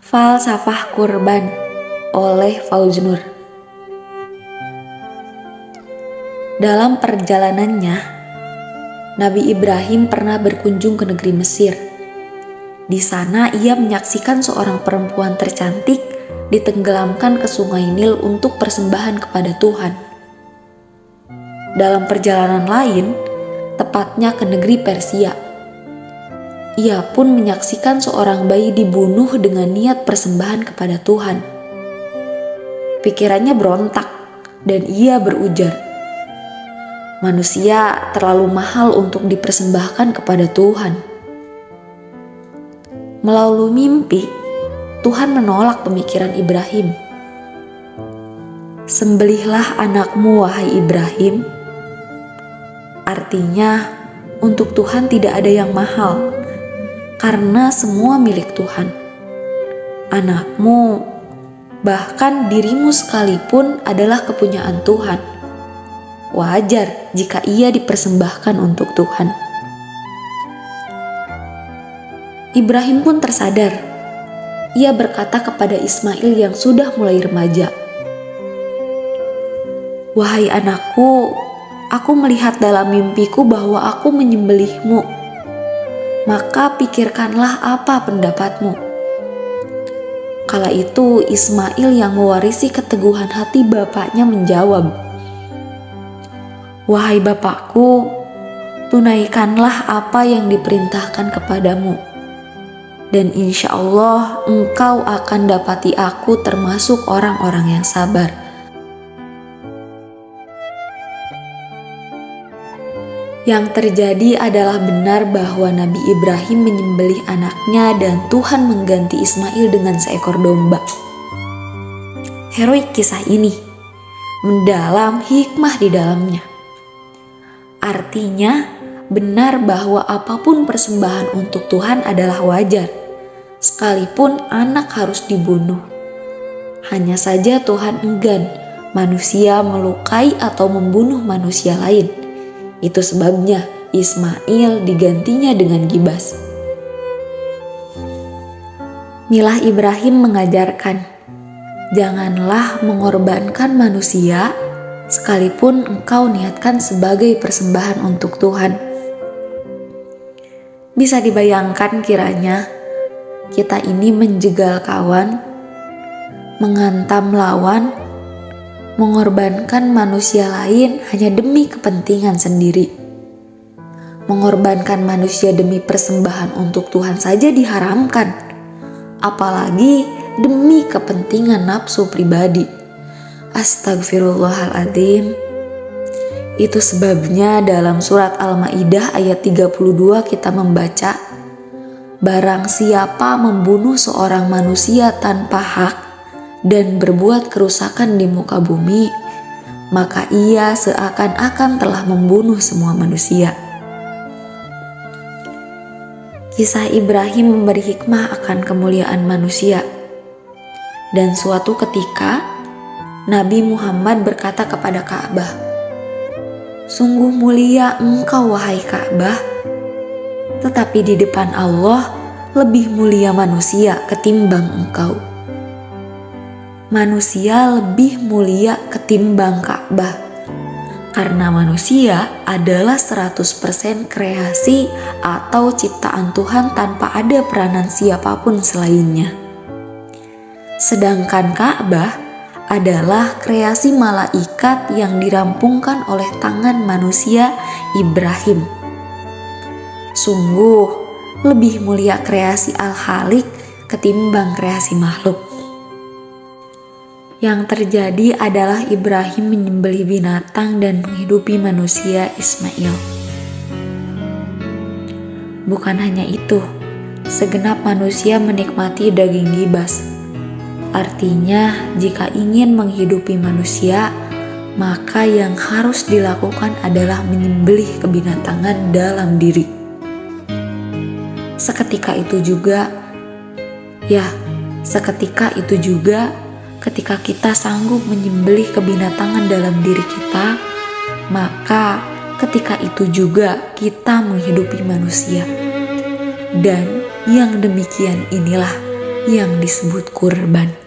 Falsafah Kurban oleh Fauznur. Dalam perjalanannya, Nabi Ibrahim pernah berkunjung ke negeri Mesir. Di sana ia menyaksikan seorang perempuan tercantik ditenggelamkan ke sungai Nil untuk persembahan kepada Tuhan. Dalam perjalanan lain, tepatnya ke negeri Persia, ia pun menyaksikan seorang bayi dibunuh dengan niat persembahan kepada Tuhan. Pikirannya berontak dan ia berujar, manusia terlalu mahal untuk dipersembahkan kepada Tuhan. Melalui mimpi, Tuhan menolak pemikiran Ibrahim. Sembelihlah anakmu, wahai Ibrahim. Artinya, untuk Tuhan tidak ada yang mahal, karena semua milik Tuhan. Anakmu, bahkan dirimu sekalipun adalah kepunyaan Tuhan. Wajar jika ia dipersembahkan untuk Tuhan. Ibrahim pun tersadar. Ia berkata kepada Ismail yang sudah mulai remaja, "Wahai anakku, aku melihat dalam mimpiku bahwa aku menyembelihmu. Maka pikirkanlah apa pendapatmu." Kala itu Ismail yang mewarisi keteguhan hati bapaknya menjawab, "Wahai bapakku, tunaikanlah apa yang diperintahkan kepadamu, dan insya Allah engkau akan dapati aku termasuk orang-orang yang sabar." Yang terjadi adalah benar bahwa Nabi Ibrahim menyembelih anaknya dan Tuhan mengganti Ismail dengan seekor domba. Heroik kisah ini mendalam hikmah di dalamnya. Artinya, benar bahwa apapun persembahan untuk Tuhan adalah wajar, sekalipun anak harus dibunuh. Hanya saja Tuhan enggan manusia melukai atau membunuh manusia lain. Itu sebabnya Ismail digantinya dengan Gibas. Milah Ibrahim mengajarkan, janganlah mengorbankan manusia sekalipun engkau niatkan sebagai persembahan untuk Tuhan. Bisa dibayangkan kiranya kita ini menjegal kawan, menghantam lawan, mengorbankan manusia lain hanya demi kepentingan sendiri. Mengorbankan manusia demi persembahan untuk Tuhan saja diharamkan, apalagi demi kepentingan nafsu pribadi. Astagfirullahaladzim. Itu sebabnya dalam surat Al-Maidah ayat 32 kita membaca, barang siapa membunuh seorang manusia tanpa hak dan berbuat kerusakan di muka bumi, maka ia seakan-akan telah membunuh semua manusia. Kisah Ibrahim memberi hikmah akan kemuliaan manusia. Dan suatu ketika, Nabi Muhammad berkata kepada Ka'bah, "Sungguh mulia engkau, wahai Ka'bah, tetapi di depan Allah lebih mulia manusia ketimbang engkau." Manusia lebih mulia ketimbang Ka'bah, karena manusia adalah 100% kreasi atau ciptaan Tuhan tanpa ada peranan siapapun selainnya. Sedangkan Ka'bah adalah kreasi malaikat yang dirampungkan oleh tangan manusia Ibrahim. Sungguh lebih mulia kreasi Al-Khaliq ketimbang kreasi makhluk. Yang terjadi adalah Ibrahim menyembelih binatang dan menghidupi manusia Ismail. Bukan hanya itu, segenap manusia menikmati daging gibas. Artinya, jika ingin menghidupi manusia, maka yang harus dilakukan adalah menyembelih kebinatangan dalam diri. Seketika itu juga ketika kita sanggup menyembelih kebinatangan dalam diri kita, maka ketika itu juga kita menghidupi manusia. Dan yang demikian inilah yang disebut kurban.